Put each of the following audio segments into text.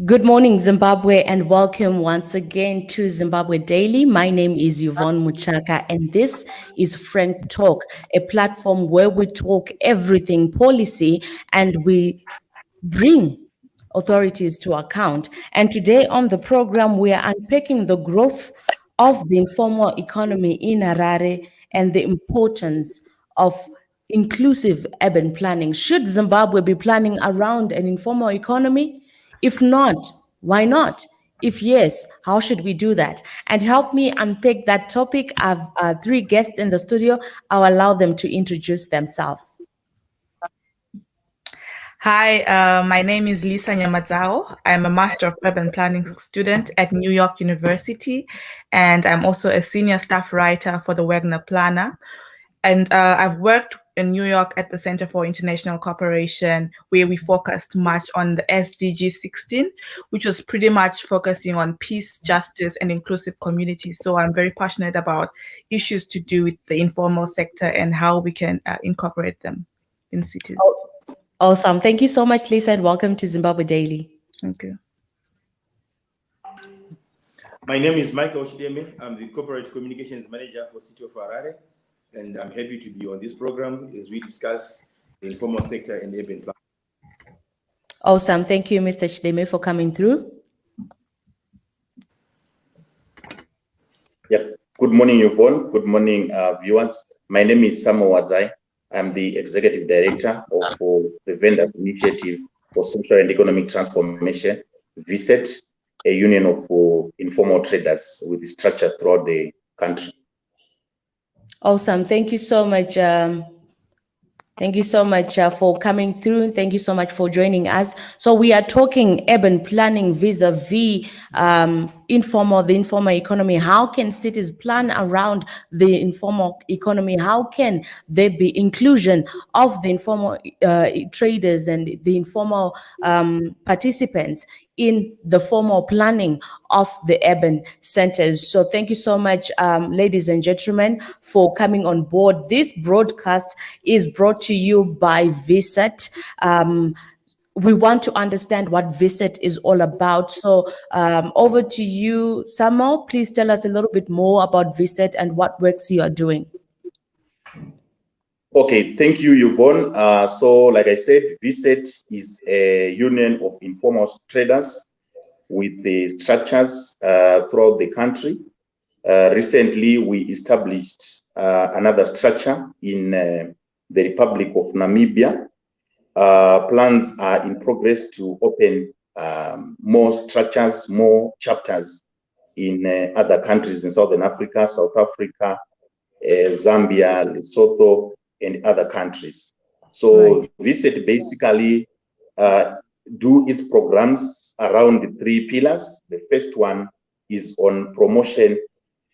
Good morning, Zimbabwe, and welcome once again to Zimbabwe Daily. My name is Yvonne Muchaka, and this is Frank Talk, a platform where we talk everything policy and we bring authorities to account. And today on the program, we are unpacking the growth of the informal economy in Harare and the importance of inclusive urban planning. Should Zimbabwe be planning around an informal economy? If not, why not? If yes, how should we do that? And help me unpack that topic. I have three guests in the studio. I'll allow them to introduce themselves. Hi, my name is Lisa Yamadao. I'm a Master of Urban Planning student at New York University, and I'm also a senior staff writer for the Wagner Planner. And I've worked in New York at the Center for International Cooperation, where we focused much on the SDG 16, which was pretty much focusing on peace, justice, and inclusive communities. So I'm very passionate about issues to do with the informal sector and how we can incorporate them in cities. Awesome. Thank you so much, Lisa, and welcome to Zimbabwe Daily. Thank you. My name is Michael Shideme. I'm the Corporate Communications Manager for City of Harare, and I'm happy to be on this program as we discuss the informal sector and urban planning. Awesome. Thank you, Mr. Shideme, for coming through. Yeah. Good morning, Yvonne. Good morning, viewers. My name is Samuel Wadzai. I'm the Executive Director of the Vendors Initiative for Social and Economic Transformation, VSET, a union of informal traders with structures throughout the country. Awesome. Thank you so much. Thank you so much for coming through. Thank you so much for joining us. So we are talking urban planning vis-a-vis the informal economy. How can cities plan around the informal economy? How can there be inclusion of the informal traders and the informal participants in the formal planning of the urban centers? So thank you so much, ladies and gentlemen, for coming on board. This broadcast is brought to you by VSET. We want to understand what VSET is all about. So over to you, Samuel. Please tell us a little bit more about VSET and what works you are doing. Okay, thank you, Yvonne. So like I said, VSET is a union of informal traders with the structures throughout the country. Recently, we established another structure in the Republic of Namibia. Plans are in progress to open more structures, more chapters in other countries in Southern Africa, South Africa, Zambia, Lesotho, and other countries. So right. VSET basically do its programs around the three pillars. The first one is on promotion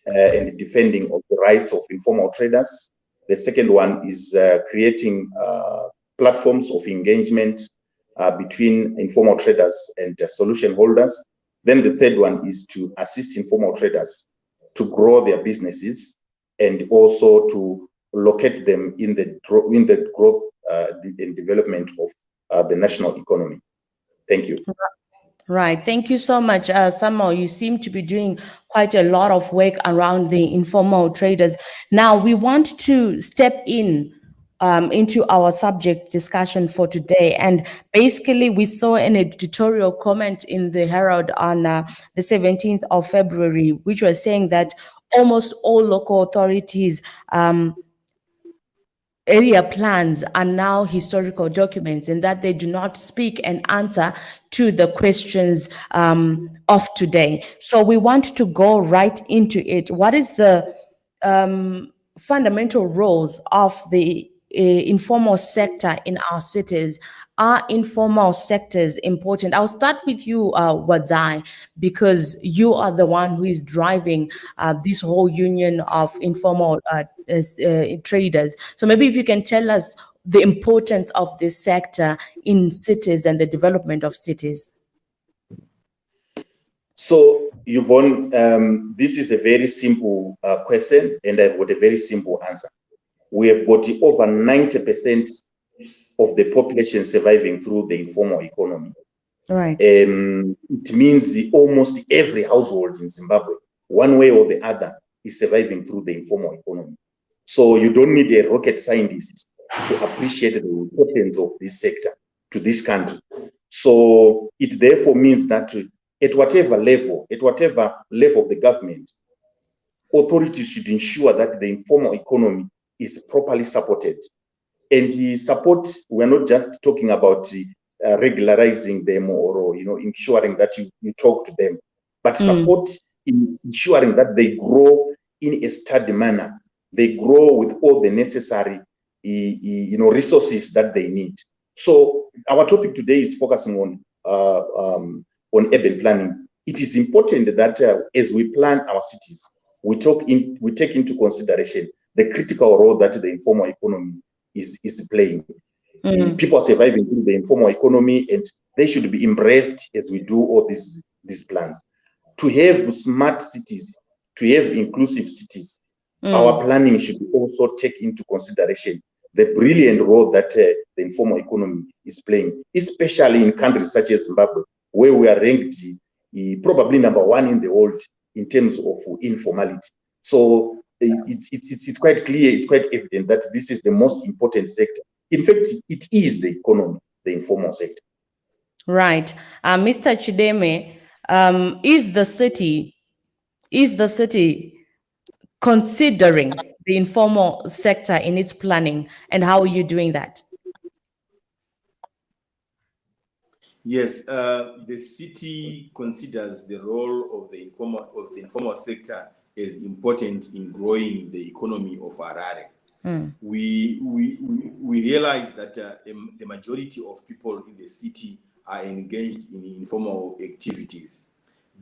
and defending of the rights of informal traders. The second one is creating platforms of engagement between informal traders and solution holders. Then the third one is to assist informal traders to grow their businesses and also to locate them in the growth and development of the national economy. Thank you. Right. Thank you so much, Samuel. You seem to be doing quite a lot of work around the informal traders. Now, we want to step into our subject discussion for today. And basically, we saw an editorial comment in the Herald on the 17th of February, which was saying that almost all local authorities area plans are now historical documents and that they do not speak and answer to the questions of today. So we want to go right into it. What is the fundamental roles of the informal sector in our cities? Are informal sectors important? I'll start with you, Wadzai, because you are the one who is driving this whole union of informal traders. So maybe if you can tell us the importance of this sector in cities and the development of cities. So, Yvonne, this is a very simple question, and I've got a very simple answer. We have got over 90% of the population surviving through the informal economy. Right. It means almost every household in Zimbabwe, one way or the other, is surviving through the informal economy. So you don't need a rocket scientist to appreciate the importance of this sector to this country. So it therefore means that at whatever level of the government, authorities should ensure that the informal economy is properly supported. And support, we're not just talking about regularizing them or ensuring that you talk to them, but support in ensuring that they grow in a steady manner. They grow with all the necessary resources that they need. So our topic today is focusing on urban planning. It is important that as we plan our cities, we take into consideration the critical role that the informal economy is playing. People are surviving through the informal economy, and they should be embraced as we do all these plans. To have smart cities, to have inclusive cities, our planning should also take into consideration the brilliant role that the informal economy is playing, especially in countries such as Zimbabwe, where we are ranked probably #1 in the world in terms of informality. So it's quite clear, it's quite evident that this is the most important sector. In fact, it is the economy, the informal sector. Right. Mr. Chideme, is the city considering the informal sector in its planning, and how are you doing that? Yes, the city considers the role of the informal sector as important in growing the economy of Harare. We realize that the majority of people in the city are engaged in informal activities.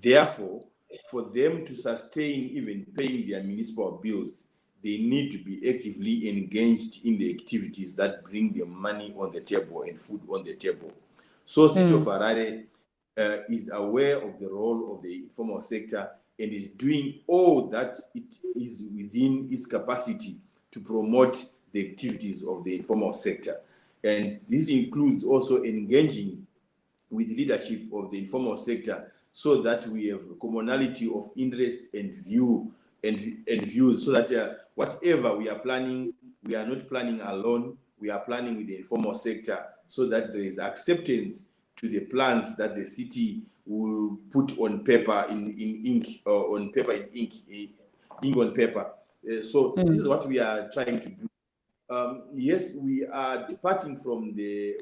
Therefore, for them to sustain even paying their municipal bills, they need to be actively engaged in the activities that bring them money on the table and food on the table. So City of Harare is aware of the role of the informal sector and is doing all that it is within its capacity to promote the activities of the informal sector. And this includes also engaging with leadership of the informal sector so that we have a commonality of interest and views, so that whatever we are planning, we are not planning alone, we are planning with the informal sector, so that there is acceptance to the plans that the city will put on paper in ink, or on paper in ink, ink on paper. So this is what we are trying to do. Yes, we are departing from the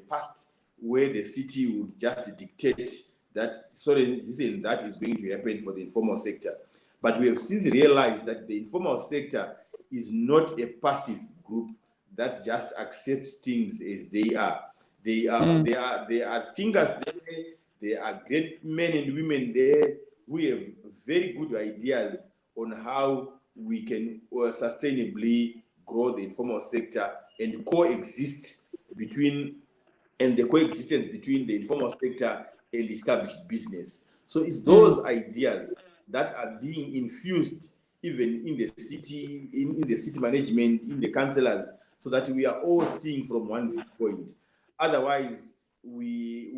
past, where the city would just dictate that this and that is going to happen for the informal sector. But we have since realized that the informal sector is not a passive group that just accepts things as they are. They are thinkers there. They are great men and women there who have very good ideas on how we can sustainably grow the informal sector and coexistence between the informal sector and established business. So it's those ideas that are being infused even in the city, in the city management, in the councillors, so that we are all seeing from one viewpoint. Otherwise, we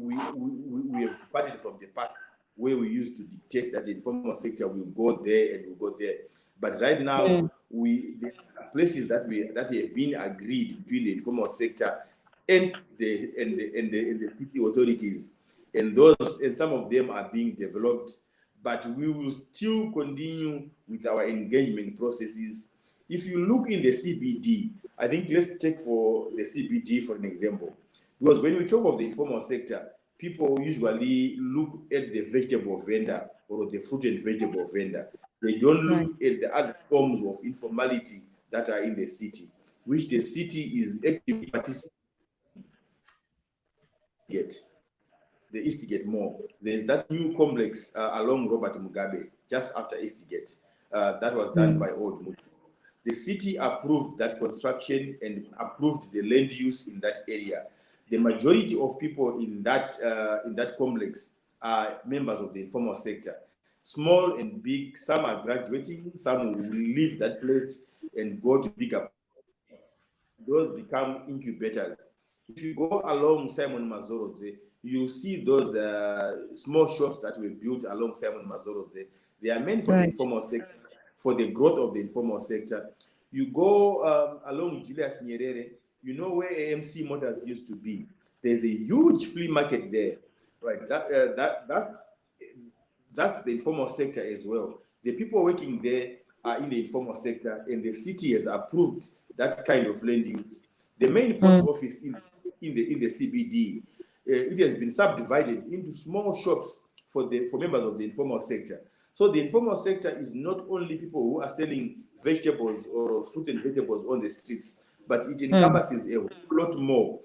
have departed from the past, where we used to dictate that the informal sector will go there and will go there. But right now, there are places that have been agreed between the informal sector and the city authorities, and some of them are being developed. But we will still continue with our engagement processes. If you look in the CBD, I think let's take for the CBD for an example, because when we talk of the informal sector, people usually look at the vegetable vendor or the fruit and vegetable vendor. They don't look at the other forms of informality that are in the city, which the city is actively participating. The Eastgate Mall. There's that new complex along Robert Mugabe, just after Eastgate, that was done by Old Mutu. The city approved that construction and approved the land use in that area. The majority of people in that complex are members of the informal sector. Small and big, some are graduating, some will leave that place and go to bigger. Those become incubators. If you go along Simon Mazorodze, you see those small shops that were built along Simon Mazorodze. They are meant for the informal sector, for the growth of the informal sector. You go along Julius Nyerere, you know where AMC Motors used to be. There's a huge flea market there, right? That's the informal sector as well. The people working there are in the informal sector, and the city has approved that kind of land use. The main post office in the CBD, it has been subdivided into small shops for members of the informal sector. So the informal sector is not only people who are selling vegetables or fruit and vegetables on the streets, but it encompasses a whole lot more.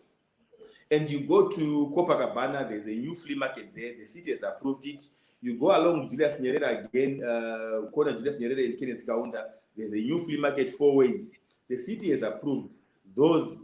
And you go to Copacabana, there's a new flea market there. The city has approved it. You go along Julius Nyerere again, corner Julius Nyerere and Kenneth Kaunda, there's a new flea market 4 ways. The city has approved those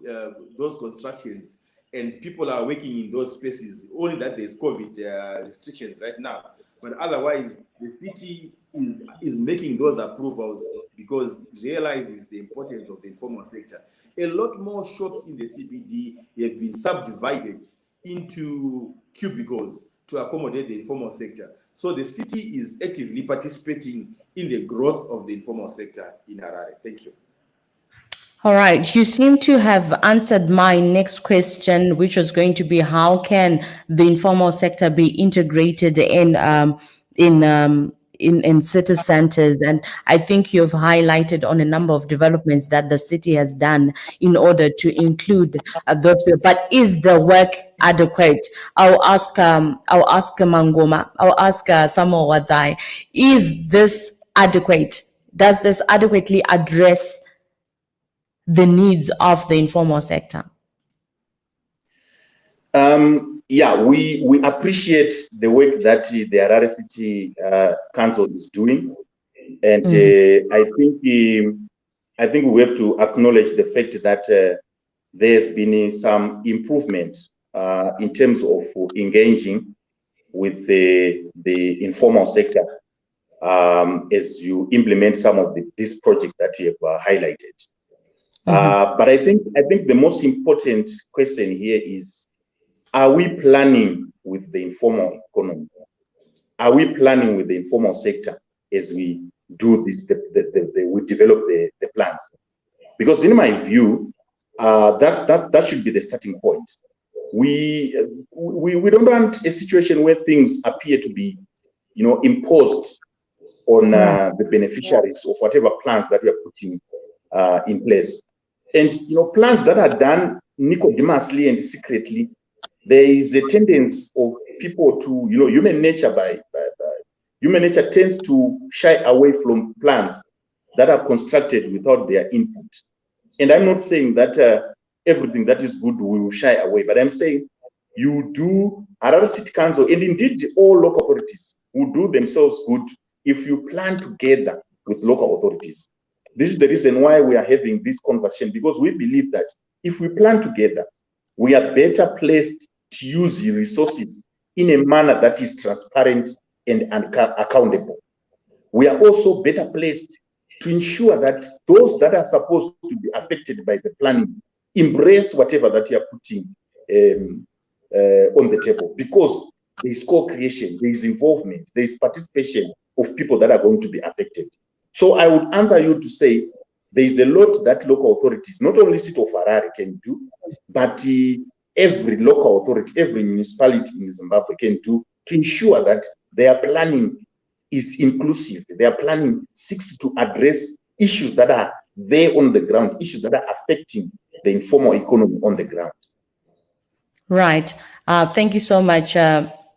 constructions, and people are working in those spaces. Only that there's COVID restrictions right now, but otherwise the city is making those approvals because it realizes the importance of the informal sector. A lot more shops in the CBD have been subdivided into cubicles to accommodate the informal sector. So the city is actively participating in the growth of the informal sector in Harare. Thank you. All right. You seem to have answered my next question, which was going to be how can the informal sector be integrated in city centers, and I think you've highlighted on a number of developments that the city has done in order to include those. But is the work adequate? I'll ask Mangoma. I'll ask Samuel Wadzai. Is this adequate? Does this adequately address the needs of the informal sector? Yeah, we appreciate the work that the Harare City Council is doing, and I think we have to acknowledge the fact that there's been some improvement in terms of engaging with the informal sector as you implement some of these projects that you have highlighted. But I think the most important question here is, are we planning with the informal economy? Are we planning with the informal sector as we do this, we develop the plans? Because in my view, that should be the starting point. We don't want a situation where things appear to be, imposed on the beneficiaries of whatever plans that we are putting in place. And plans that are done nicodemously and secretly, there is a tendency of people to, human nature tends to shy away from plans that are constructed without their input. And I'm not saying that everything that is good we will shy away, but I'm saying you do, Harare City Council, and indeed all local authorities will do themselves good if you plan together with local authorities. This is the reason why we are having this conversation, because we believe that if we plan together, we are better placed to use the resources in a manner that is transparent and accountable. We are also better placed to ensure that those that are supposed to be affected by the planning embrace whatever that you are putting on the table, because there is co-creation, there is involvement, there is participation of people that are going to be affected. So I would answer you to say there is a lot that local authorities, not only City of Harare, can do, but every local authority, every municipality in Zimbabwe can do to ensure that their planning is inclusive. Their planning seeks to address issues that are there on the ground, issues that are affecting the informal economy on the ground. Right. Thank you so much,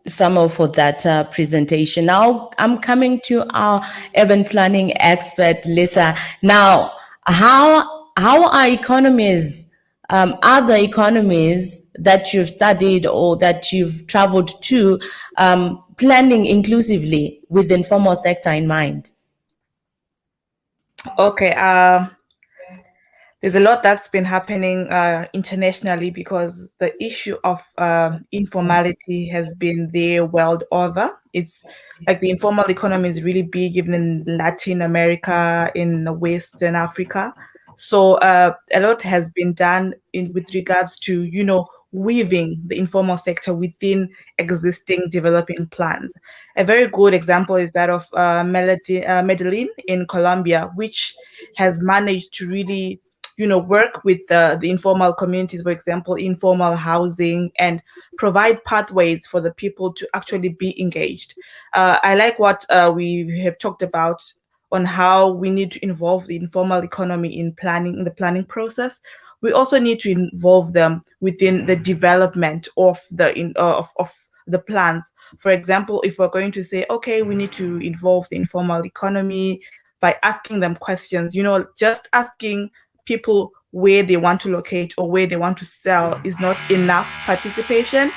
Samuel, for that presentation. Now I'm coming to our urban planning expert, Lisa. Now, how are economies, other economies that you've studied or that you've traveled to, planning inclusively with the informal sector in mind? Okay. There's a lot that's been happening internationally, because the issue of informality has been there world over. It's like the informal economy is really big even in Latin America, in Western Africa. So a lot has been done with regards to, weaving the informal sector within existing developing plans. A very good example is that of Medellin in Colombia, which has managed to really, work with the informal communities, for example, informal housing, and provide pathways for the people to actually be engaged. I like what we have talked about on how we need to involve the informal economy in the planning process. We also need to involve them within the development of of the plans. For example, if we're going to say, okay, we need to involve the informal economy by asking them questions, just asking people where they want to locate or where they want to sell is not enough participation.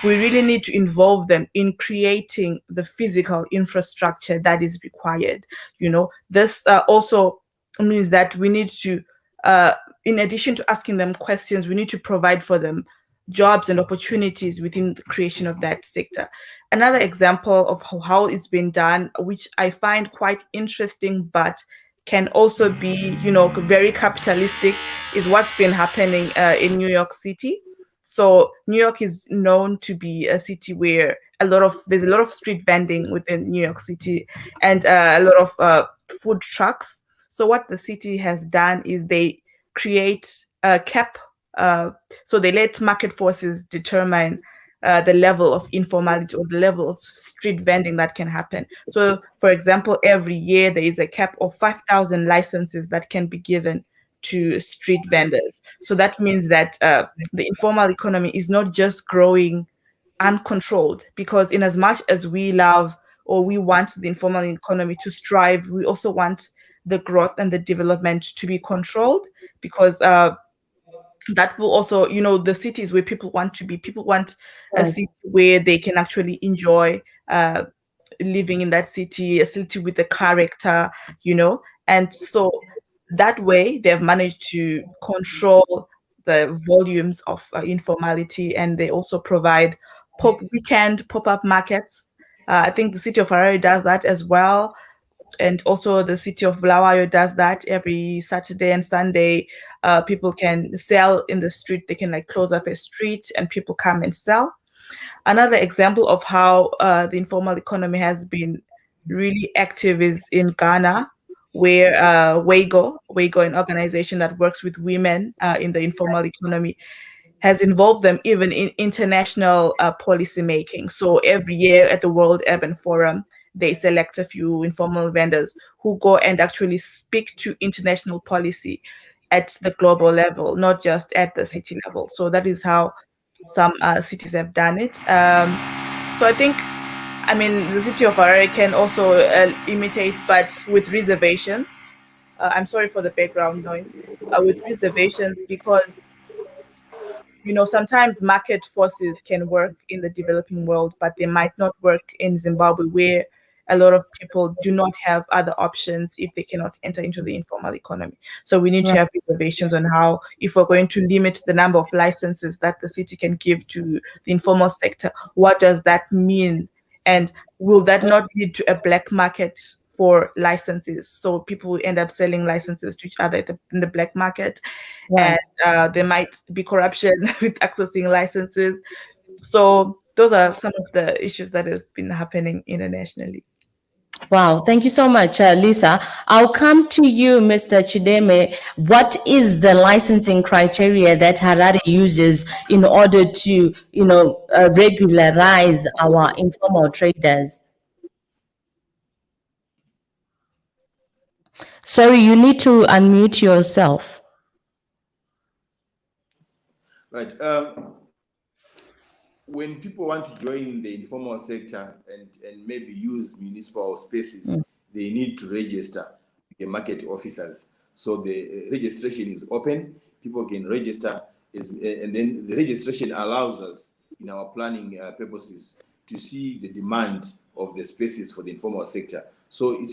We really need to involve them in creating the physical infrastructure that is required. This also means that we need to, in addition to asking them questions, we need to provide for them jobs and opportunities within the creation of that sector. Another example of how it's been done, which I find quite interesting, but can also be, very capitalistic, is what's been happening in New York City. So New York is known to be a city where there's a lot of street vending within New York City, and a lot of food trucks. So what the city has done is they create a cap. So they let market forces determine the level of informality or the level of street vending that can happen. So, for example, every year there is a cap of 5,000 licenses that can be given to street vendors. So that means that the informal economy is not just growing uncontrolled, because in as much as we love or we want the informal economy to strive, we also want the growth and the development to be controlled, because that will also, the cities where people want to be, people want a city where they can actually enjoy living in that city, a city with a character, and so that way they've managed to control the volumes of informality, and they also provide weekend pop-up markets. I think the city of Harare does that as well, and also the city of Bulawayo does that every Saturday and Sunday. People can sell in the street. They can close up a street and people come and sell. Another example of how the informal economy has been really active is in Ghana, where WAGO, an organization that works with women in the informal economy, has involved them even in international policy making. So every year at the World Urban Forum, they select a few informal vendors who go and actually speak to international policy at the global level, not just at the city level. So that is how some cities have done it. So I think, the city of Harare can also imitate, but with reservations. I'm sorry for the background noise. With reservations, because sometimes market forces can work in the developing world, but they might not work in Zimbabwe, where a lot of people do not have other options if they cannot enter into the informal economy. So we need to have reservations on how, if we're going to limit the number of licenses that the city can give to the informal sector, what does that mean? And will that not lead to a black market for licenses? So people will end up selling licenses to each other in the black market. Right. And there might be corruption with accessing licenses. So those are some of the issues that have been happening internationally. Wow, thank you so much, Lisa. I'll come to you, Mr. Chideme. What is the licensing criteria that Harare uses in order to, regularize our informal traders? Sorry, you need to unmute yourself. Right. When people want to join the informal sector and maybe use municipal spaces, they need to register the market officers. So the registration is open. People can register, and then the registration allows us, in our planning purposes, to see the demand of the spaces for the informal sector. So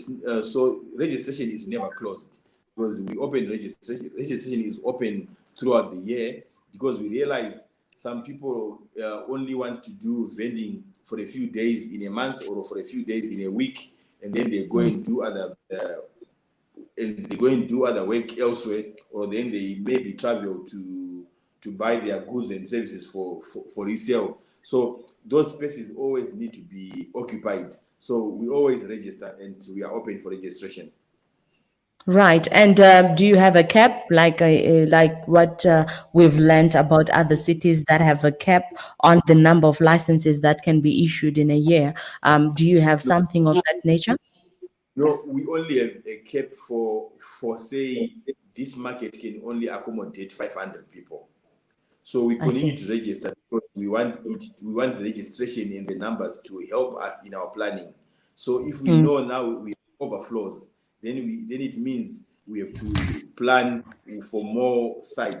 so registration is never closed, because we open registration. Registration is open throughout the year, because we realize some people only want to do vending for a few days in a month or for a few days in a week, and then they go and do other and they go and do other work elsewhere, or then they maybe travel to buy their goods and services for resale. So those spaces always need to be occupied. So we always register, and we are open for registration. Right. And do you have a cap, like what we've learned about other cities that have a cap on the number of licenses that can be issued in a year? Do you have something of that nature? No, we only have a cap for say this market can only accommodate 500 people. So we I see. continue to register because we want the registration and the numbers to help us in our planning. So if we know now we have overflows, then it means we have to plan for more sites.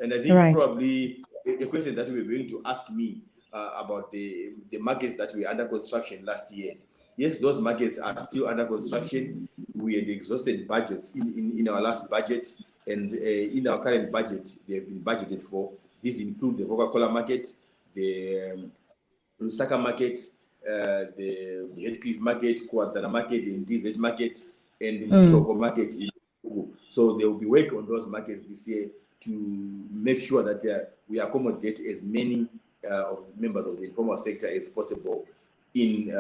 And I think Right. probably a question that we're going to ask me about the markets that were under construction last year. Yes, those markets are still under construction. We had exhausted budgets in our last budget, and in our current budget, they have been budgeted for. These include the Coca-Cola market, the Lusaka market, the Heathcliff market, Kuanzana market, and DZ market, and the Mutoko market in Ugu. So there will be work on those markets this year to make sure that we accommodate as many of members of the informal sector as possible in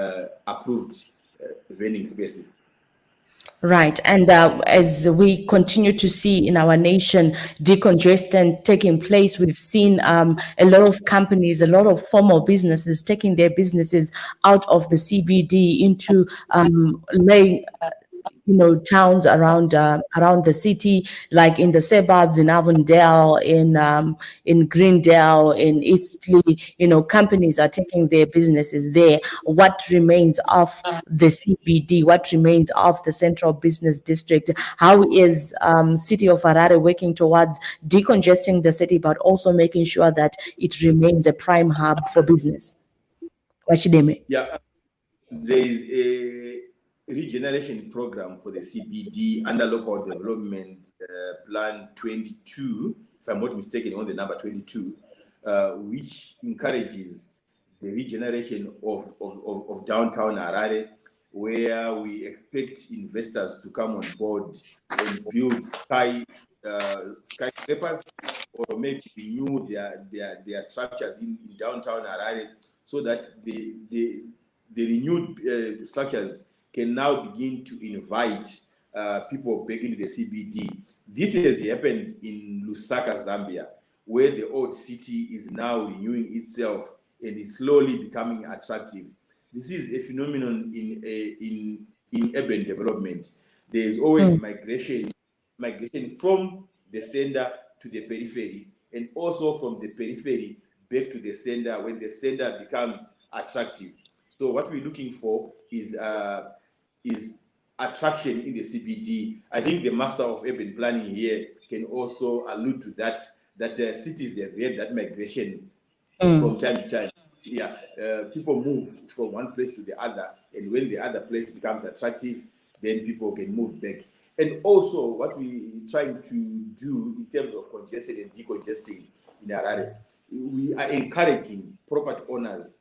approved vending spaces. Right. And as we continue to see in our nation decongestion taking place, we've seen a lot of companies, a lot of formal businesses taking their businesses out of the CBD into laying towns around the city, like in the suburbs, in Avondale, in Greendale, in Eastleigh. Companies are taking their businesses there. What remains of the CBD? What remains of the Central Business District? How is City of Harare working towards decongesting the city, but also making sure that it remains a prime hub for business? Wachideme. Yeah, there is a regeneration program for the CBD under local development plan 22, if I'm not mistaken, on the number 22, which encourages the regeneration of downtown Harare, where we expect investors to come on board and build skyscrapers, or maybe renew their structures in downtown Harare, so that the renewed structures can now begin to invite people back into the CBD. This has happened in Lusaka, Zambia, where the old city is now renewing itself and is slowly becoming attractive. This is a phenomenon in urban development. There is always migration from the center to the periphery, and also from the periphery back to the center when the center becomes attractive. So what we're looking for is attraction in the CBD. I think the master of urban planning here can also allude to that cities have had that migration from time to time. Yeah, people move from one place to the other, and when the other place becomes attractive, then people can move back. And also, what we're trying to do in terms of congestion and decongesting in Harare, we are encouraging property owners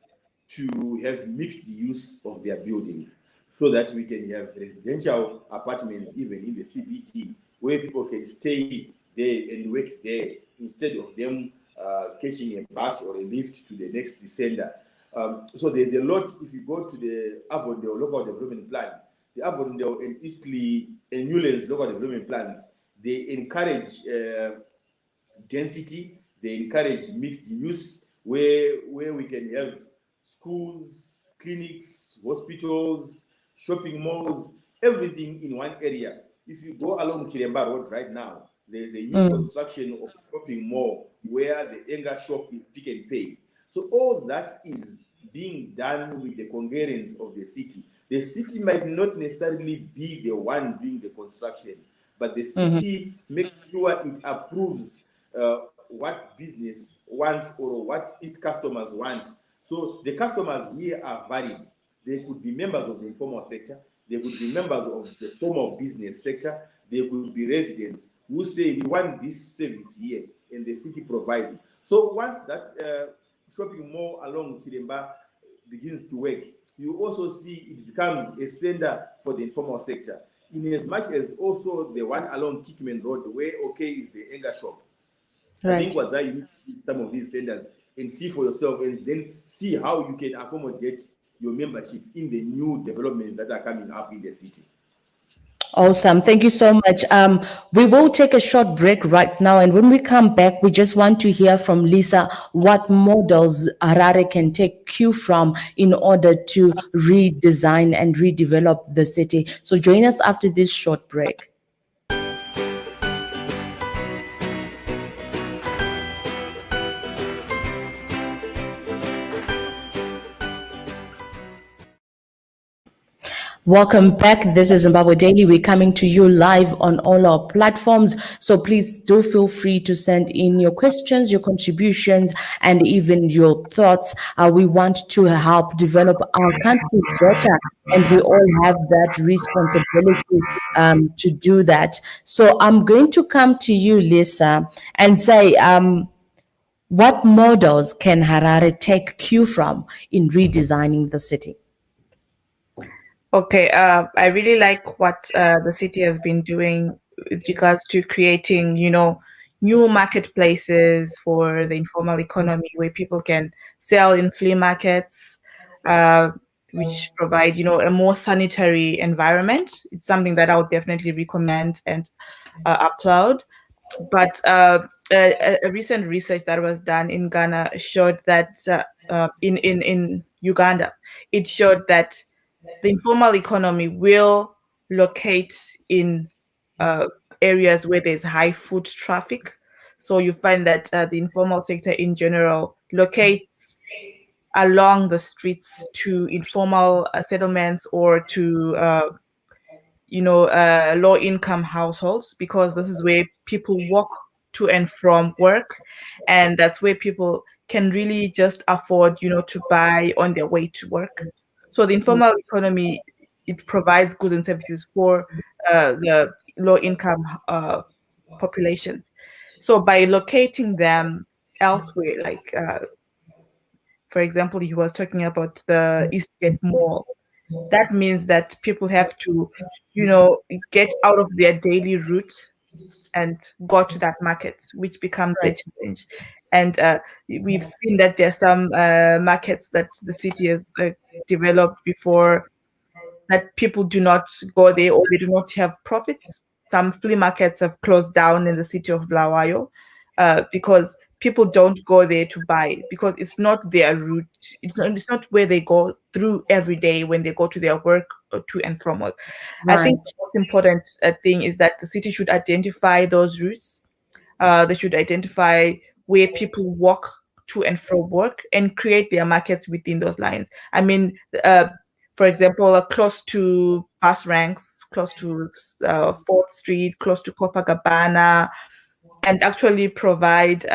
to have mixed use of their buildings, so that we can have residential apartments even in the CBD, where people can stay there and work there instead of them catching a bus or a lift to the next center. So there's a lot. If you go to the Avondale local development plan, the Avondale and Eastleigh and Newlands local development plans, they encourage density. They encourage mixed use, where we can have schools, clinics, hospitals, shopping malls, everything in one area. If you go along Chiremba Road right now, there's a new construction of a shopping mall where the Enga shop is Pick and Pay. So all that is being done with the concurrence of the city. The city might not necessarily be the one doing the construction, but the city makes sure it approves what business wants or what its customers want. So the customers here are varied. They could be members of the informal sector, they could be members of the formal business sector, they could be residents who say, we want this service here, and the city provides it. So once that shopping mall along Chiremba begins to work, you also see it becomes a center for the informal sector. in as much as also the one along Kickman Road, where okay is the anger shop. Right. I think what that you need to do some of these centers and see for yourself, and then see how you can accommodate your membership in the new developments that are coming up in the city. Awesome. Thank you so much. We will take a short break right now. And when we come back, we just want to hear from Lisa what models Harare can take cue from in order to redesign and redevelop the city. So join us after this short break. Welcome back. This is Zimbabwe Daily. We're coming to you live on all our platforms. So please do feel free to send in your questions, your contributions, and even your thoughts. We want to help develop our country better, and we all have that responsibility to do that. So I'm going to come to you, Lisa, and say, what models can Harare take cue from in redesigning the city? Okay, I really like what the city has been doing with regards to creating, new marketplaces for the informal economy where people can sell in flea markets, which provide, a more sanitary environment. It's something that I would definitely recommend and applaud. But a recent research that was done in Ghana showed that in Uganda, it showed that the informal economy will locate in areas where there's high foot traffic. So you find that the informal sector in general locates along the streets to informal settlements or to low-income households, because this is where people walk to and from work, and that's where people can really just afford, to buy on their way to work. So the informal economy, it provides goods and services for the low-income populations. So by locating them elsewhere, like for example, he was talking about the Eastgate Mall. That means that people have to, get out of their daily route and go to that market, which becomes a challenge. And we've seen that there are some markets that the city has developed before that people do not go there, or they do not have profits. Some flea markets have closed down in the city of Bulawayo because people don't go there to buy, because it's not their route. It's not where they go through every day when they go to their work or to and from work. Right. I think the most important thing is that the city should identify those routes. They should identify where people walk to and from work and create their markets within those lines. I mean, for example, close to bus ranks, close to 4th Street, close to Copacabana, and actually provide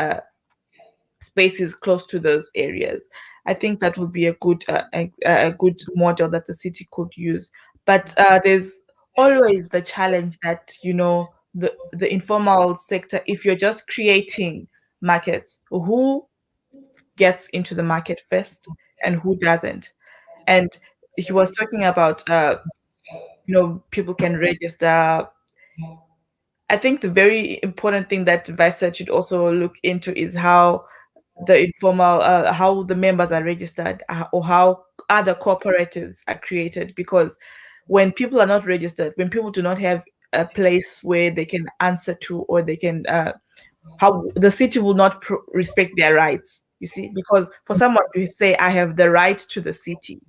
spaces close to those areas. I think that would be a good model that the city could use. But there's always the challenge that the informal sector, if you're just creating markets, who gets into the market first and who doesn't? And he was talking about people can register. I think the very important thing that Vice should also look into is how the informal, how the members are registered, or how other cooperatives are created. Because when people are not registered, when people do not have a place where they can answer to, or they can, how the city will not respect their rights, you see. Because for someone to say, I have the right to the city,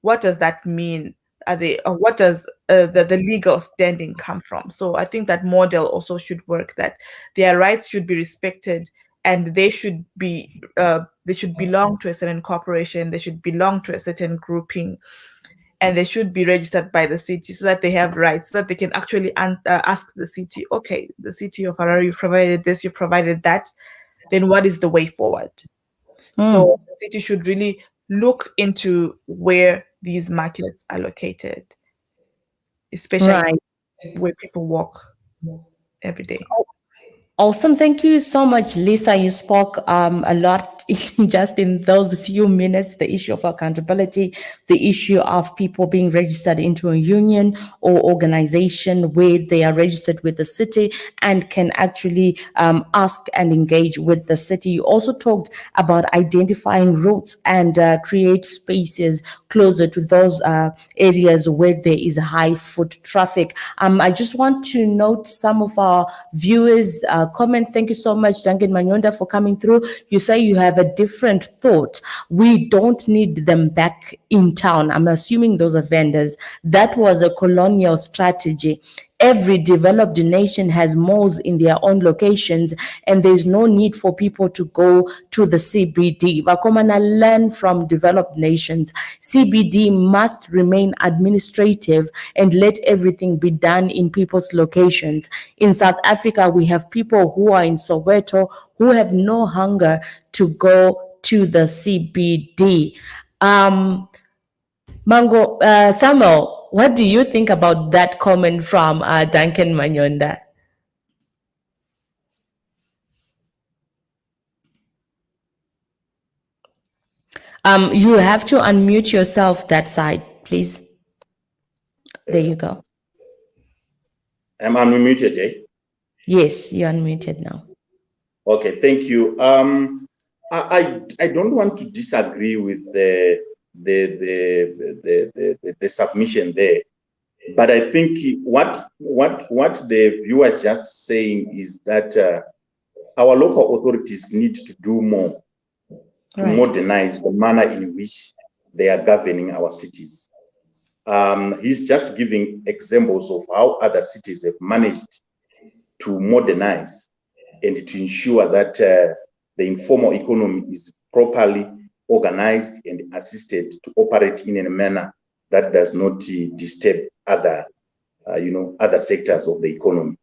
what does that mean? What does the legal standing come from? So I think that model also should work, that their rights should be respected, and they should belong to a certain corporation, they should belong to a certain grouping, and they should be registered by the city, so that they have rights, so that they can actually ask the city, okay, the city of Harare, you've provided this, you've provided that, then what is the way forward? So the city should really look into where these markets are located, especially where people walk every day. Awesome. Thank you so much, Lisa. You spoke a lot just in those few minutes, the issue of accountability, the issue of people being registered into a union or organization where they are registered with the city and can actually ask and engage with the city. You also talked about identifying routes and create spaces closer to those areas where there is high foot traffic. I just want to note some of our viewers' comment. Thank you so much, Duncan Manyonda, for coming through. You say you have a different thought. We don't need them back in town. I'm assuming those are vendors. That was a colonial strategy. Every developed nation has malls in their own locations, and there's no need for people to go to the CBD. Vakomana, learn from developed nations. CBD must remain administrative and let everything be done in people's locations. In South Africa, we have people who are in Soweto who have no hunger to go to the CBD. Samuel, what do you think about that comment from Duncan Manyonda? You have to unmute yourself that side, please. There you go. I'm unmuted, eh? Yes, you're unmuted now. Okay, thank you. I don't want to disagree with the submission there, but I think what the viewer is just saying is that our local authorities need to do more to modernize the manner in which they are governing our cities. He's just giving examples of how other cities have managed to modernize and to ensure that the informal economy is properly organized and assisted to operate in a manner that does not disturb other, other sectors of the economy.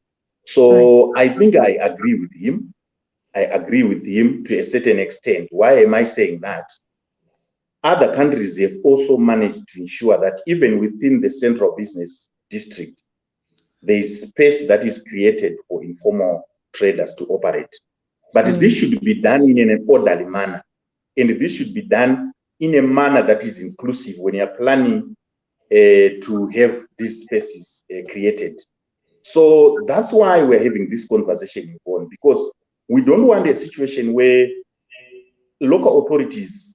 So I think I agree with him. I agree with him to a certain extent. Why am I saying that? Other countries have also managed to ensure that even within the central business district, there is space that is created for informal traders to operate. But this should be done in an orderly manner. And this should be done in a manner that is inclusive when you're planning to have these spaces created. So that's why we're having this conversation, Yvonne, because we don't want a situation where local authorities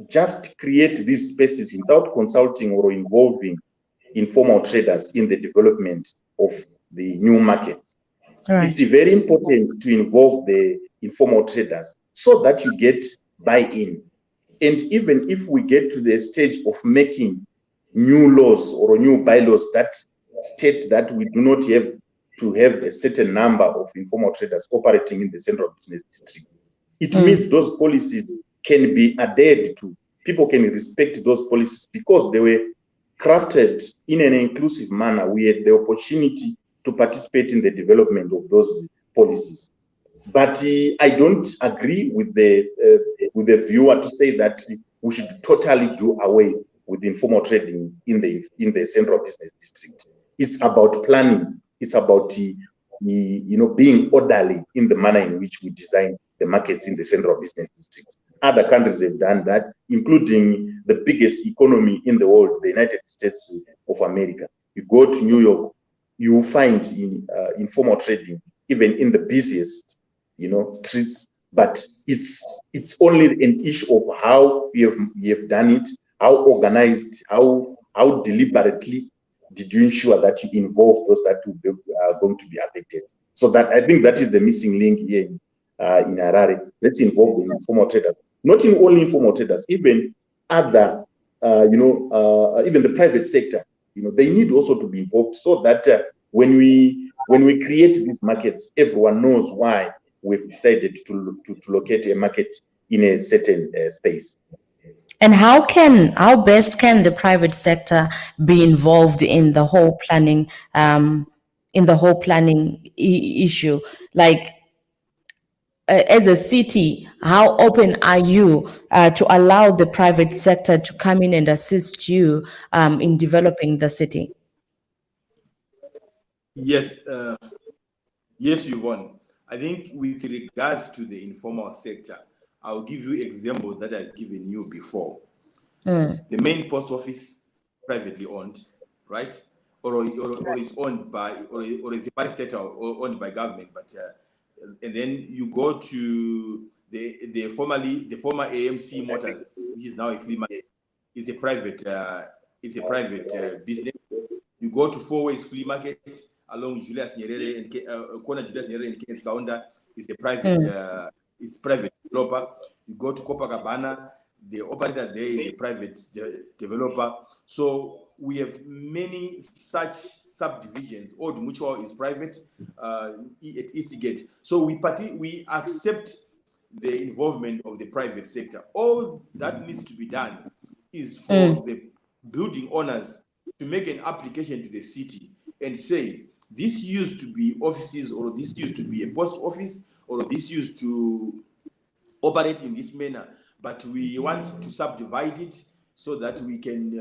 just create these spaces without consulting or involving informal traders in the development of the new markets. It's very important to involve the informal traders so that you get buy-in. And even if we get to the stage of making new laws or new bylaws that state that we do not have to have a certain number of informal traders operating in the central business district, it means those policies can be adhered to. People can respect those policies because they were crafted in an inclusive manner. We had the opportunity to participate in the development of those policies. But I don't agree with the viewer to say that we should totally do away with informal trading in the central business district. It's about planning. It's about being orderly in the manner in which we design the markets in the central business district. Other countries have done that, including the biggest economy in the world, the United States of America. You go to New York, you will find informal trading even in the busiest streets, but it's only an issue of how you have done it, how organized, how deliberately did you ensure that you involve those that are going to be affected. So that I think that is the missing link here in Harare. Let's involve the informal traders, not in only informal traders, even other, even the private sector. They need also to be involved so that when we create these markets, everyone knows why we've decided to locate a market in a certain space. And how best can the private sector be involved in the whole planning, issue? Like, as a city, how open are you to allow the private sector to come in and assist you in developing the city? Yes, yes, Yvonne. I think with regards to the informal sector, I'll give you examples that I've given you before. The main post office, privately owned, right? Or is owned by, or is a parastatal or owned by government, but and then you go to the former AMC Motors, which is now a free market, is a private business. You go to Four Ways Flea Market along Julius Nyerere and corner Julius Nyerere and Kenneth Kaunda, is a private developer. You go to Copacabana, the operator there is a private developer. So we have many such subdivisions. Old Mutual is private at Eastgate. So we accept the involvement of the private sector. All that needs to be done is for the building owners to make an application to the city and say, this used to be offices, or this used to be a post office, or this used to operate in this manner, but we want to subdivide it so that we can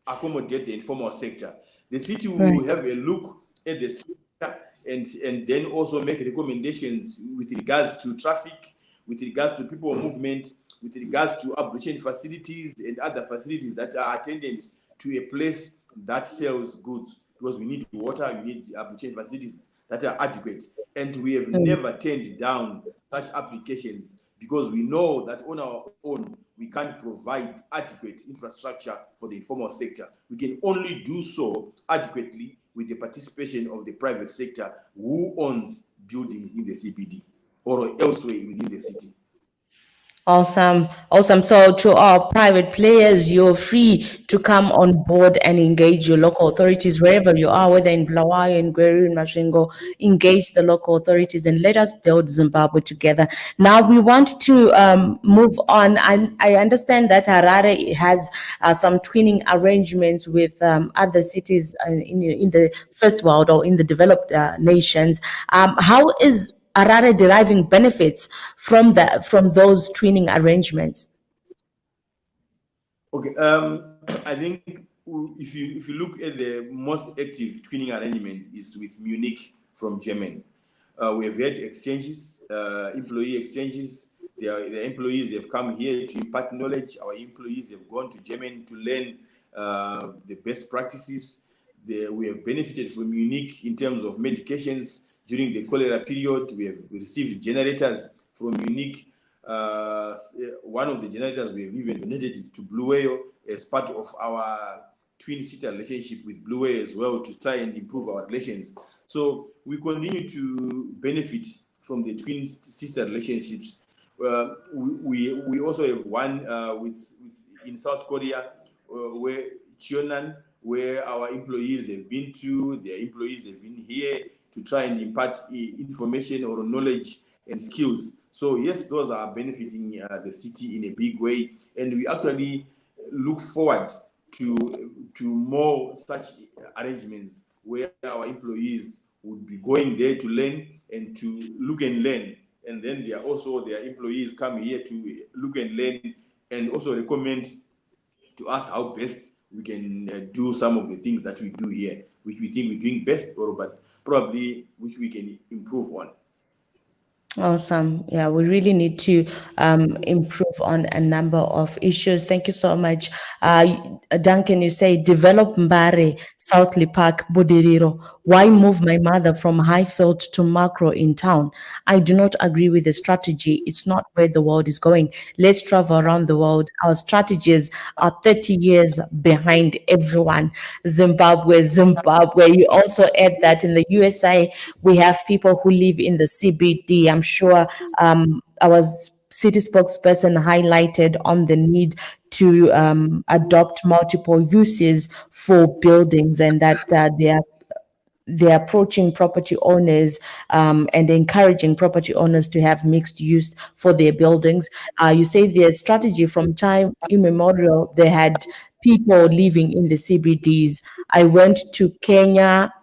accommodate the informal sector. The city will have a look at the structure and then also make recommendations with regards to traffic, with regards to people movement, with regards to ablution facilities and other facilities that are attendant to a place that sells goods, because we need water, we need ablution facilities that are adequate. And we have never turned down such applications because we know that on our own, we can't provide adequate infrastructure for the informal sector. We can only do so adequately with the participation of the private sector who owns buildings in the CBD or elsewhere within the city. Awesome. So to our private players, you're free to come on board and engage your local authorities wherever you are, whether in Bulawayo, in Gweru, in Masvingo. Engage the local authorities and let us build Zimbabwe together. Now we want to move on. I understand that Harare has some twinning arrangements with other cities in the first world or in the developed nations. How is Harare deriving benefits from those twinning arrangements? Okay, I think if you look at the most active twinning arrangement is with Munich from Germany. We have had exchanges, employee exchanges. The employees have come here to impart knowledge. Our employees have gone to Germany to learn the best practices. We have benefited from Munich in terms of medications. During the cholera period, we have received generators from Munich. One of the generators we have even donated to Blue Whale as part of our twin-sister relationship with Blue Whale as well, to try and improve our relations. So we continue to benefit from the twin-sister relationships. We also have one in South Korea, where Cheonan, where our employees have been to. Their employees have been here to try and impart information or knowledge and skills. So yes, those are benefiting the city in a big way, and we actually look forward to more such arrangements where our employees would be going there to learn and to look and learn, and then their employees come here to look and learn and also recommend to us how best we can do some of the things that we do here, which we think we're doing best, but probably which we can improve on. Awesome. Yeah, we really need to improve on a number of issues. Thank you so much. Duncan, you say, develop Mbare, Southley Park, Budiriro. Why move my mother from Highfield to Macro in town? I do not agree with the strategy. It's not where the world is going. Let's travel around the world. Our strategies are 30 years behind everyone. Zimbabwe. You also add that in the USA, we have people who live in the CBD. I'm sure our city spokesperson highlighted on the need to adopt multiple uses for buildings, and that they're approaching property owners and encouraging property owners to have mixed use for their buildings. You say their strategy from time immemorial, they had people living in the CBDs. I went to Kenya,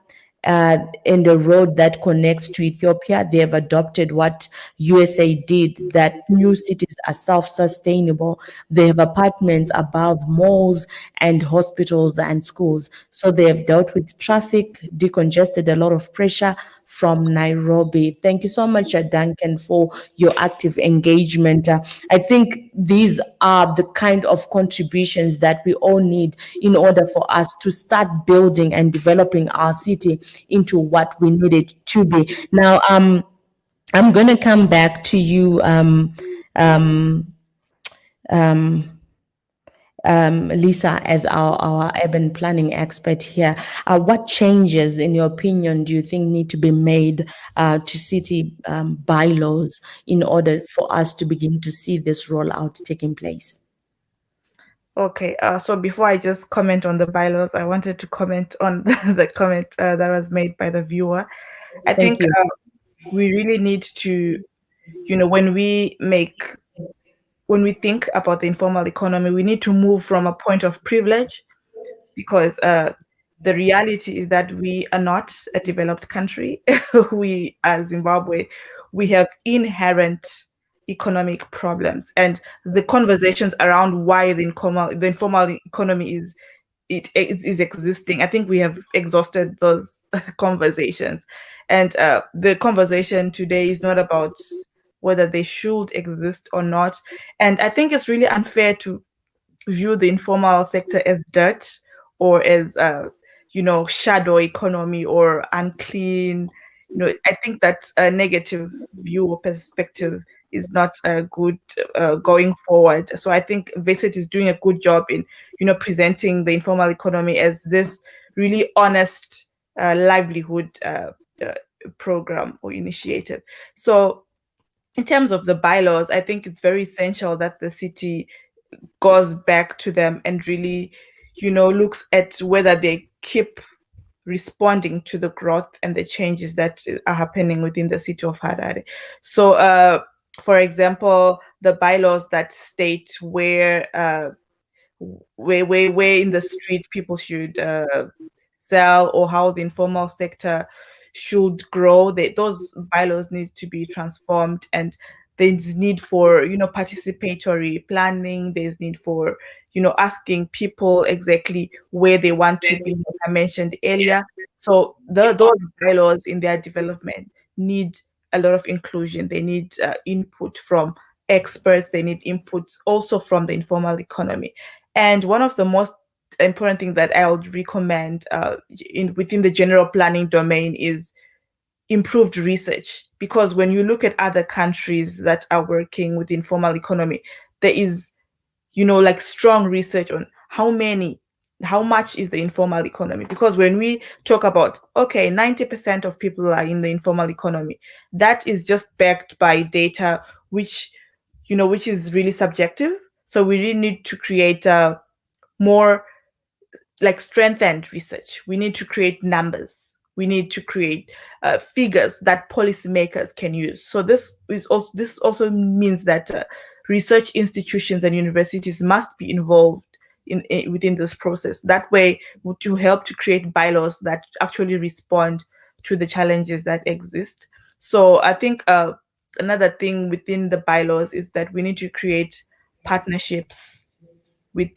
in the road that connects to Ethiopia. They have adopted what USA did, that new cities are self-sustainable. They have apartments above malls and hospitals and schools. So they have dealt with traffic, decongested a lot of pressure from Nairobi. Thank you so much, Duncan, for your active engagement. I think these are the kind of contributions that we all need in order for us to start building and developing our city into what we need it to be. Now, I'm going to come back to you, Lisa, as our urban planning expert here. What changes, in your opinion, do you think need to be made to city bylaws in order for us to begin to see this rollout taking place? Okay, so before I just comment on the bylaws, I wanted to comment on the comment that was made by the viewer. I Thank think you. we really need to, when we think about the informal economy, we need to move from a point of privilege, because the reality is that we are not a developed country. We, as Zimbabwe, we have inherent economic problems, and the conversations around why the informal economy is existing, I think we have exhausted those conversations. And the conversation today is not about whether they should exist or not. And I think it's really unfair to view the informal sector as dirt, or as shadow economy or unclean. I think that a negative view or perspective is not good going forward. So I think Visit is doing a good job in presenting the informal economy as this really honest livelihood program or initiative. So in terms of the bylaws, I think it's very essential that the city goes back to them and really, looks at whether they keep responding to the growth and the changes that are happening within the city of Harare. So, for example, the bylaws that state where in the street people should sell, or how the informal sector should grow, those bylaws need to be transformed. And there's need for participatory planning. There's need for asking people exactly where they want to be, like I mentioned earlier. So those bylaws in their development need a lot of inclusion. They need input from experts. They need input also from the informal economy. And one of the most important things that I would recommend within the general planning domain is improved research. Because when you look at other countries that are working with the informal economy, there is, like strong research on how much is the informal economy. Because when we talk about, okay, 90% of people are in the informal economy, that is just backed by data, which is really subjective. So we really need to create more like strengthened research. We need to create numbers. We need to create figures that policymakers can use. So this also means that research institutions and universities must be involved within this process. That way, to help to create bylaws that actually respond to the challenges that exist. So I think another thing within the bylaws is that we need to create partnerships with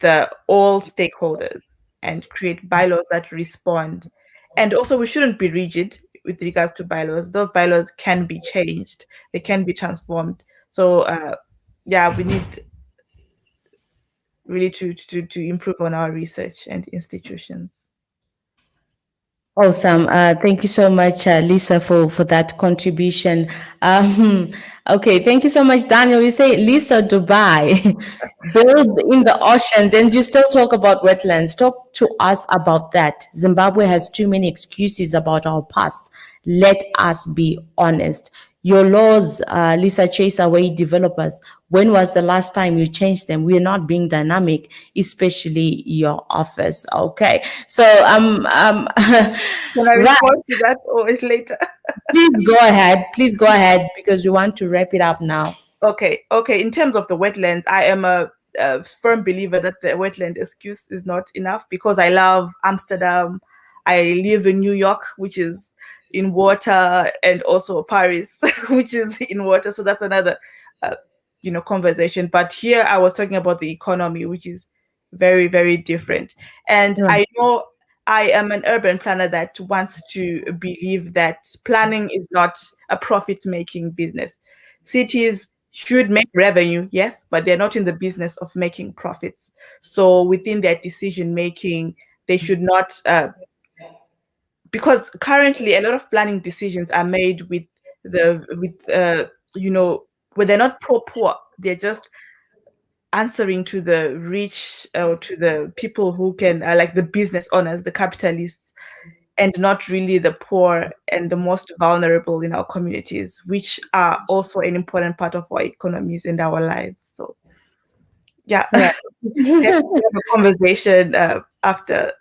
all stakeholders and create bylaws that respond. And also, we shouldn't be rigid with regards to bylaws. Those bylaws can be changed, they can be transformed. So yeah, we need really to improve on our research and institutions. Awesome. Thank you so much, Lisa, for that contribution. Okay, thank you so much, Daniel. You say Lisa Dubai build in the oceans, and you still talk about wetlands. Talk to us about that. Zimbabwe has too many excuses about our past. Let us be honest. Your laws, Lisa, chase away developers. When was the last time you changed them? We are not being dynamic, especially your office. Okay, so Can I right. respond to that or later? Please go ahead. Please go ahead because we want to wrap it up now. Okay. In terms of the wetlands, I am a firm believer that the wetland excuse is not enough, because I love Amsterdam. I live in New York, which is in water, and also Paris, which is in water. So that's another, conversation. But here I was talking about the economy, which is very, very different. And Yeah. I know I am an urban planner that wants to believe that planning is not a profit-making business. Cities should make revenue, yes, but they're not in the business of making profits. So within their decision-making, they should not, because currently a lot of planning decisions are made with you know, where they're not pro-poor, they're just answering to the rich or to the people who can, like the business owners, the capitalists, and not really the poor and the most vulnerable in our communities, which are also an important part of our economies and our lives. So, yeah, Right. let's have a conversation after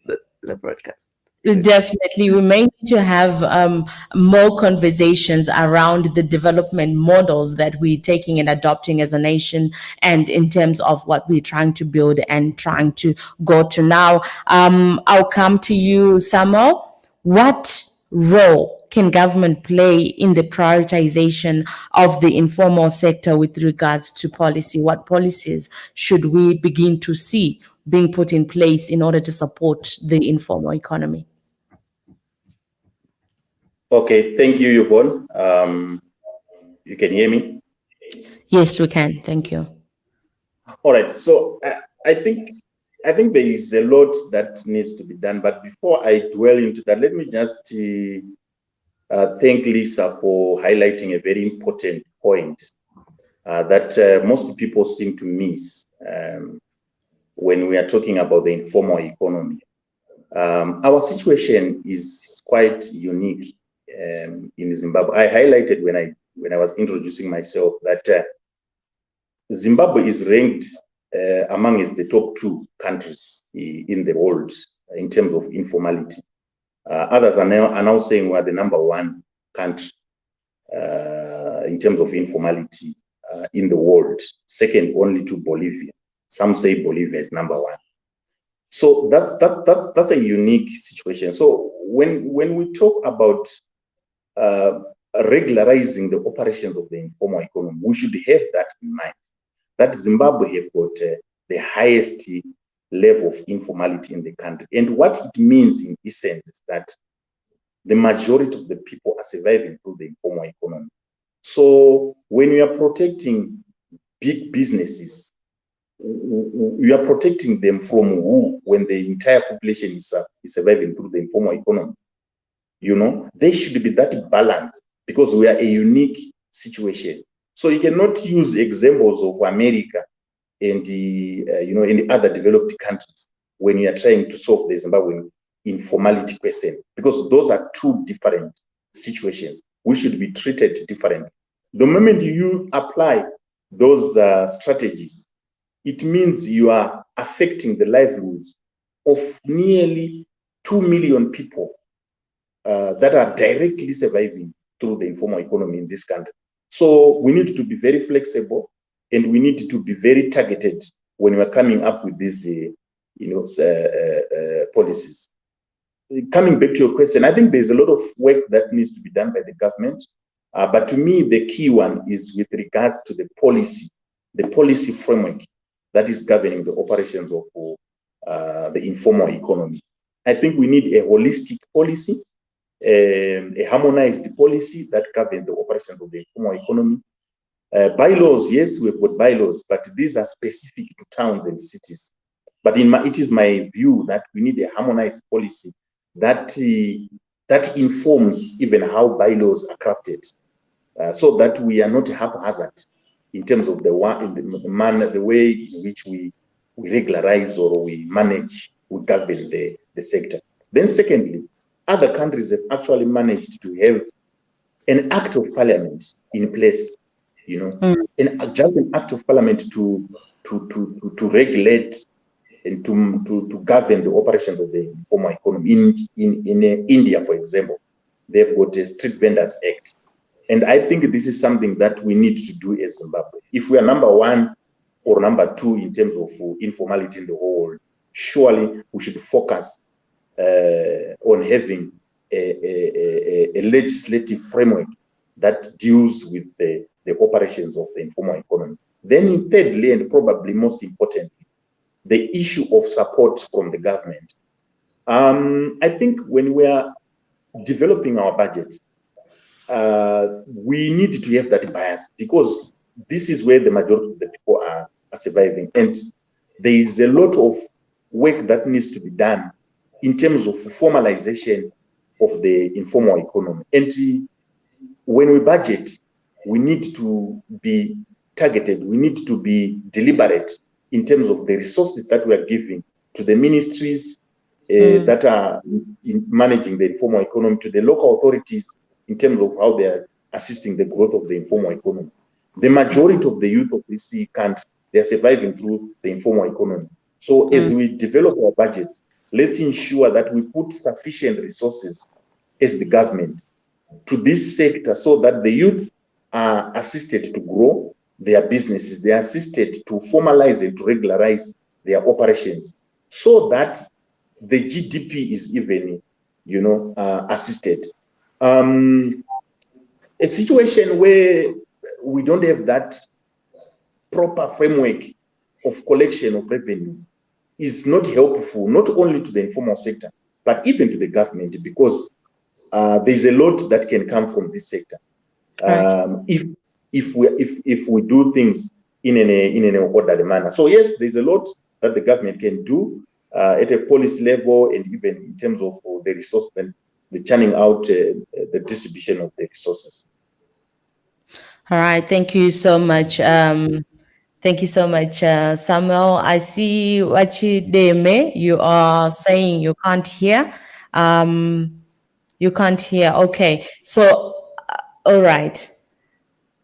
the broadcast. Definitely, we may need to have more conversations around the development models that we're taking and adopting as a nation, and in terms of what we're trying to build and trying to go to now. I'll come to you, Samuel. What role can government play in the prioritization of the informal sector with regards to policy? What policies should we begin to see being put in place in order to support the informal economy? Okay, thank you, Yvonne. You can hear me? Yes, we can. Thank you. All right. So I think there is a lot that needs to be done. But before I dwell into that, let me just thank Lisa for highlighting a very important point that most people seem to miss when we are talking about the informal economy. Our situation is quite unique in Zimbabwe. I highlighted when I was introducing myself that Zimbabwe is ranked amongst the top 2 countries in the world in terms of informality. Others are now saying we are the number 1 country in terms of informality in the world, second only to Bolivia. Some say Bolivia is number 1. So that's a unique situation. So when we talk about regularizing the operations of the informal economy, we should have that in mind. That Zimbabwe have got the highest level of informality in the country. And what it means in essence is that the majority of the people are surviving through the informal economy. So when we are protecting big businesses, we are protecting them from who when the entire population is surviving through the informal economy? You know, there should be that balance because we are a unique situation. So you cannot use examples of America and in the other developed countries when you are trying to solve the Zimbabwean informality question, because those are 2 different situations. We should be treated differently. The moment you apply those strategies, it means you are affecting the livelihoods of nearly 2 million people that are directly surviving through the informal economy in this country. So we need to be very flexible and we need to be very targeted when we're coming up with these policies. Coming back to your question, I think there's a lot of work that needs to be done by the government. But to me, the key one is with regards to the policy framework that is governing the operations of the informal economy. I think we need a holistic policy, a harmonized policy that governs the operations of the informal economy. Bylaws, yes, we've got bylaws, but these are specific to towns and cities. But it is my view that we need a harmonized policy that informs even how bylaws are crafted, so that we are not haphazard in terms of the way in which we regularize or we manage, we govern the sector. Then secondly, other countries have actually managed to have an act of parliament in place, and just an act of parliament to regulate and to govern the operations of the informal economy. In India, for example, they've got a Street Vendors Act. And I think this is something that we need to do as Zimbabwe. If we are number 1 or number 2 in terms of informality in the whole world, surely we should focus on having a legislative framework that deals with the operations of the informal economy. Then thirdly, and probably most importantly, the issue of support from the government I think when we are developing our budget, we need to have that bias, because this is where the majority of the people are surviving. And there is a lot of work that needs to be done in terms of formalization of the informal economy. And when we budget, we need to be targeted, we need to be deliberate in terms of the resources that we are giving to the ministries that are managing the informal economy, to the local authorities in terms of how they are assisting the growth of the informal economy. The majority of the youth of this country, they are surviving through the informal economy. So as we develop our budgets, let's ensure that we put sufficient resources as the government to this sector, so that the youth are assisted to grow their businesses, they are assisted to formalize and to regularize their operations, so that the GDP is even, assisted. A situation where we don't have that proper framework of collection of revenue is not helpful, not only to the informal sector, but even to the government, because there's a lot that can come from this sector. Right. If we do things in an orderly manner. So yes, there's a lot that the government can do at a policy level, and even in terms of the resource, the churning out, the distribution of the resources. All right. Thank you so much. Thank you so much, Samuel. I see Wachideme, you are saying you can't hear. You can't hear. Okay. So, all right.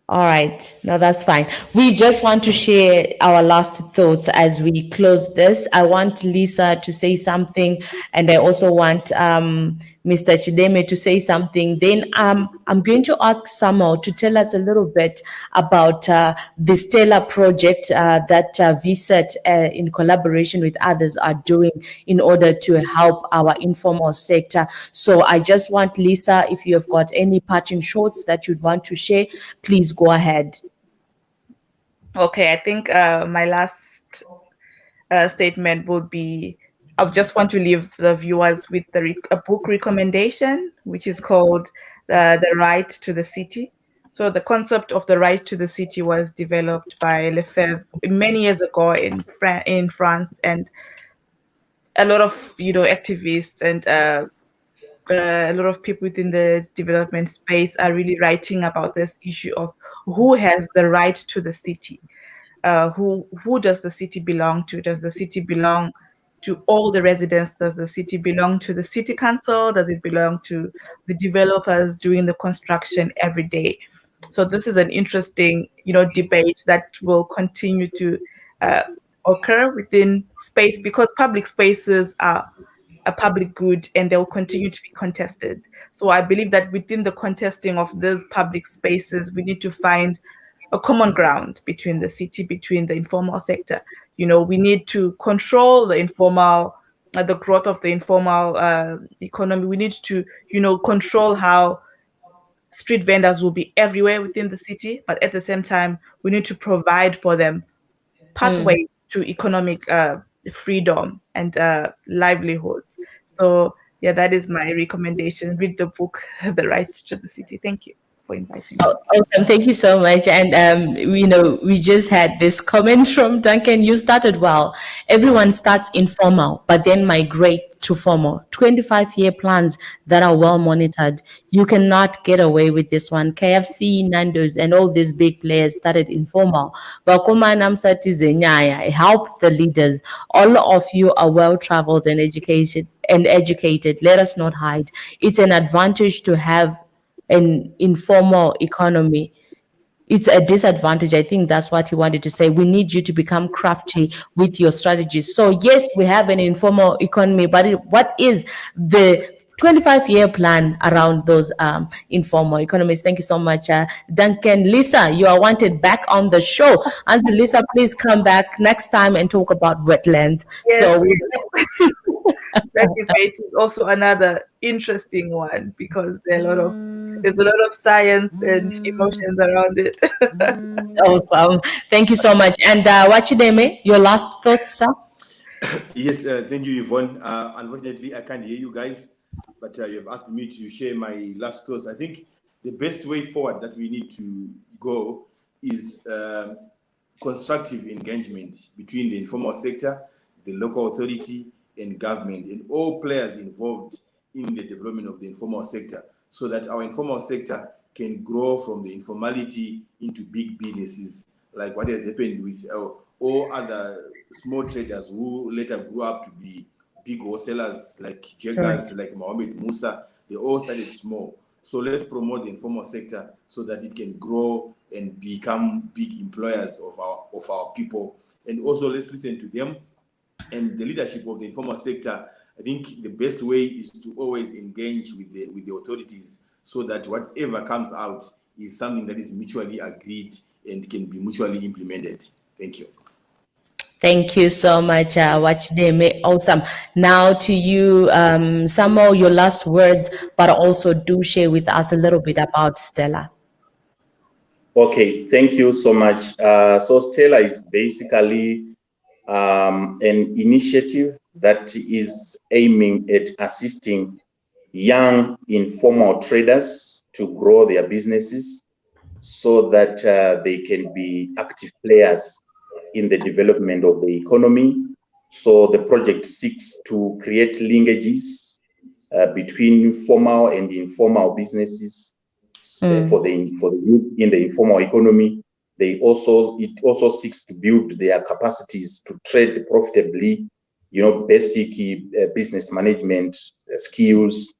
All right. No, that's fine. We just want to share our last thoughts as we close this. I want Lisa to say something, and I also want Mr. Chideme to say something. Then I'm going to ask Samuel to tell us a little bit about the Stellar project that VSET in collaboration with others are doing in order to help our informal sector. So I just want Lisa, if you have got any parting shots that you'd want to share, please go ahead. Okay, I think my last statement would be, I just want to leave the viewers with a book recommendation, which is called The Right to the City. So the concept of the right to the city was developed by Lefebvre many years ago in France, and a lot of activists and a lot of people within the development space are really writing about this issue of who has the right to the city. Who does the city belong to? Does the city belong to all the residents? Does the city belong to the city council? Does it belong to the developers doing the construction every day? So this is an interesting, debate that will continue to occur within space, because public spaces are a public good and they'll continue to be contested. So I believe that within the contesting of these public spaces, we need to find a common ground between the city, between the informal sector. We need to control the informal, the growth of the informal economy. We need to, control how street vendors will be everywhere within the city, but at the same time, we need to provide for them pathways to economic freedom and livelihood. So yeah, that is my recommendation. Read the book, The Right to the City. Thank you for inviting me. Awesome. Thank you so much. And, we just had this comment from Duncan. You started well. Everyone starts informal, but then migrate to formal. 25-year plans that are well monitored. You cannot get away with this one. KFC, Nando's, and all these big players started informal. Bakuma Namsati Zenyaya, help the leaders. All of you are well-traveled and educated. Let us not hide. It's an advantage to have an informal economy. It's a disadvantage. I think that's what he wanted to say. We need you to become crafty with your strategies. So yes, we have an informal economy, but what is the 25-year plan around those informal economies? Thank you so much, Duncan. Lisa, you are wanted back on the show. And Lisa, please come back next time and talk about wetlands. Yes. So that debate is also another interesting one, because there's a lot of science and emotions around it. awesome. Thank you so much. And Wachideme, your last thoughts, sir? Yes, thank you, Yvonne. Unfortunately, I can't hear you guys, but you have asked me to share my last thoughts. I think the best way forward that we need to go is constructive engagement between the informal sector, the local authority, and government, and all players involved in the development of the informal sector, so that our informal sector can grow from the informality into big businesses, like what has happened with all other small traders who later grew up to be big wholesalers, like Jaggers, like Mohammed Musa. They all started small. So let's promote the informal sector so that it can grow and become big employers of our people. And also let's listen to them and the leadership of the informal sector. I think the best way is to always engage with the authorities, so that whatever comes out is something that is mutually agreed and can be mutually implemented. Thank you. Thank you so much, Wachdeme. Awesome. Now to you, Samuel, your last words, but also do share with us a little bit about Stella. Okay, thank you so much. So Stella is basically an initiative that is aiming at assisting young informal traders to grow their businesses so that they can be active players in the development of the economy. So the project seeks to create linkages between formal and informal businesses for the youth in the informal economy. It also seeks to build their capacities to trade profitably, basic business management skills,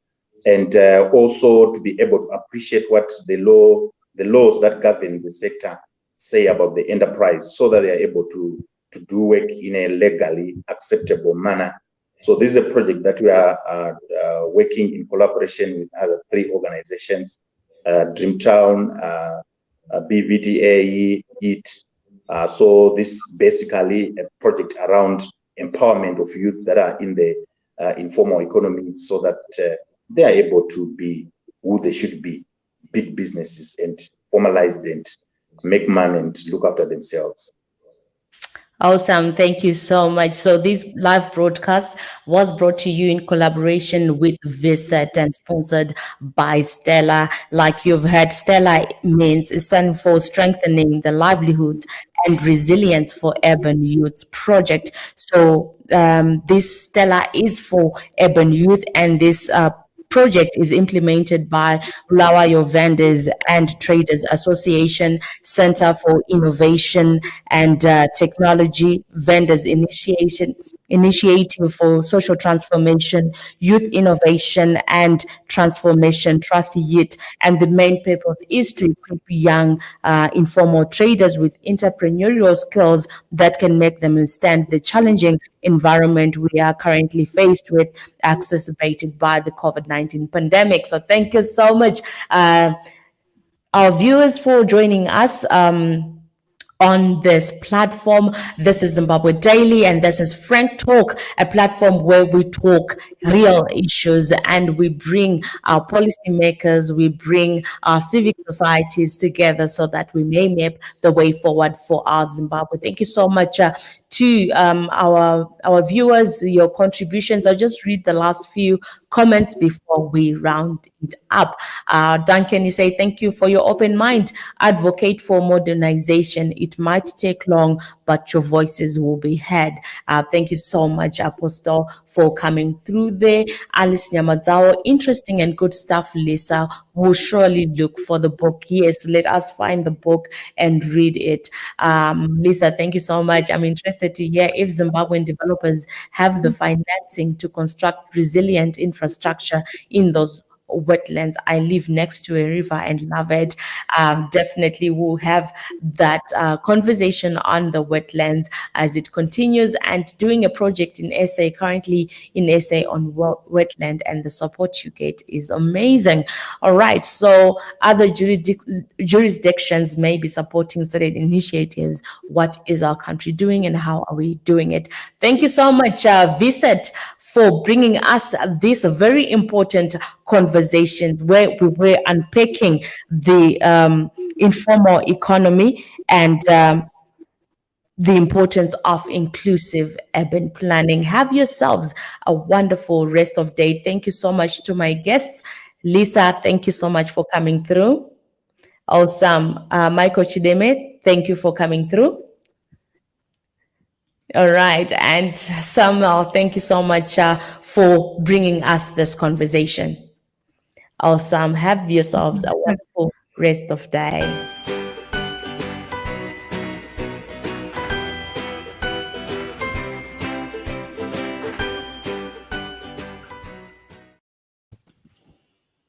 and also to be able to appreciate what the laws that govern the sector say about the enterprise, so that they are able to do work in a legally acceptable manner. So this is a project that we are working in collaboration with other 3 organizations, Dreamtown, BVDA, EAT. So this is basically a project around empowerment of youth that are in the informal economy, so that they are able to be who they should be, big businesses, and formalize and make money and look after themselves. Awesome. Thank you so much. So this live broadcast was brought to you in collaboration with Visit and sponsored by Stella. Like you've heard, Stella means it stands for Strengthening the Livelihoods and Resilience for Urban Youths Project. So this Stella is for urban youth, and this project is implemented by Bulawayo Vendors and Traders Association, Center for Innovation and Technology, Vendors Initiative for Social Transformation, Youth Innovation and Transformation, Trust Youth. And the main purpose is to equip young informal traders with entrepreneurial skills that can make them withstand the challenging environment we are currently faced with, exacerbated by the COVID-19 pandemic. So thank you so much, our viewers, for joining us on this platform. This is Zimbabwe Daily, and this is Frank Talk, a platform where we talk real issues and we bring our policymakers, we bring our civic societies together so that we may map the way forward for our Zimbabwe. Thank you so much to our viewers, your contributions. I'll just read the last few comments before we round it up. Duncan, you say, thank you for your open mind. Advocate for modernization. It might take long, but your voices will be heard. Thank you so much, Apostle, for coming through there. Alice Yamadao, interesting and good stuff, Lisa. We'll surely look for the book. Yes, let us find the book and read it. Lisa, thank you so much. I'm interested to hear if Zimbabwean developers have the financing to construct resilient infrastructure in those wetlands. I live next to a river and love it. Definitely we'll have that conversation on the wetlands as it continues, and doing a project in SA, currently in SA on wetland, and the support you get is amazing. All right, so other jurisdictions may be supporting certain initiatives. What is our country doing and how are we doing it? Thank you so much, Visit, for bringing us this very important conversation where we were unpacking the informal economy and the importance of inclusive urban planning. Have yourselves a wonderful rest of day. Thank you so much to my guests. Lisa, thank you so much for coming through. Awesome. Michael Chideme, thank you for coming through. All right. And Samuel, thank you so much for bringing us this conversation. Awesome. Have yourselves a wonderful rest of day.